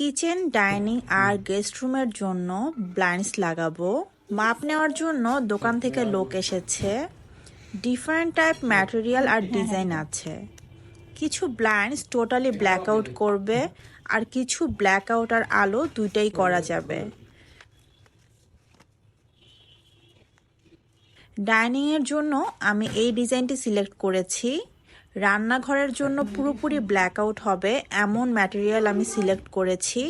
Kitchen, dining আর guest রুমের জন্য blinds লাগাবো। মাপ নেওয়ার জন্য দোকান থেকে লোক এসেছে। ডিফারেন্ট টাইপ ম্যাটেরিয়াল আর ডিজাইন আছে। কিছু ব্লাইন্ডস টোটালি ব্ল্যাক আউট করবে, আর কিছু ব্ল্যাক আউট আর আলো দুইটাই করা যাবে। ডাইনিংয়ের জন্য আমি এই ডিজাইনটি সিলেক্ট করেছি। রান্নাঘরের জন্য পুরোপুরি ব্ল্যাক আউট হবে এমন ম্যাটেরিয়াল আমি সিলেক্ট করেছি।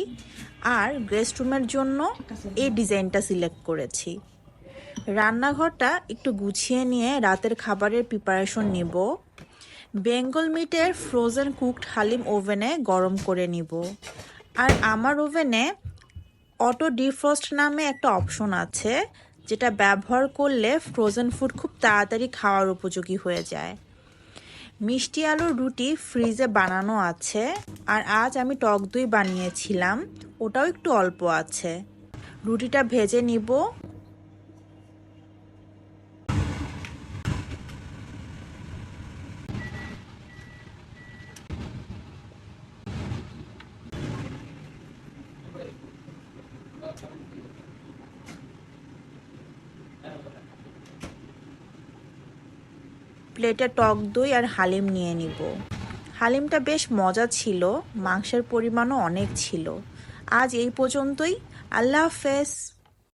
আর গেস্ট রুমের জন্য এই ডিজাইনটা সিলেক্ট করেছি। রান্নাঘরটা একটু গুছিয়ে নিয়ে রাতের খাবারের প্রিপারেশন নিব। বেঙ্গল মিটের ফ্রোজেন কুকড হালিম ওভেনে গরম করে নিব। আর আমার ওভেনে অটো ডিফ্রস্ট নামে একটা অপশন আছে, যেটা ব্যবহার করলে ফ্রোজেন ফুড খুব তাড়াতাড়ি খাওয়ার উপযোগী হয়ে যায়। মিষ্টি আলুর রুটি ফ্রিজে বানানো আছে, আর আজ আমি টক দই বানিয়েছিলাম, ওটাও একটু অল্প আছে। রুটিটা ভেজে নিব। প্লেটে টক দই আর হালিম নিয়ে নিব। হালিমটা বেশ মজা ছিল, মাংসের পরিমাণও অনেক ছিল। আজ এই পর্যন্তই। আল্লাহ হাফেজ।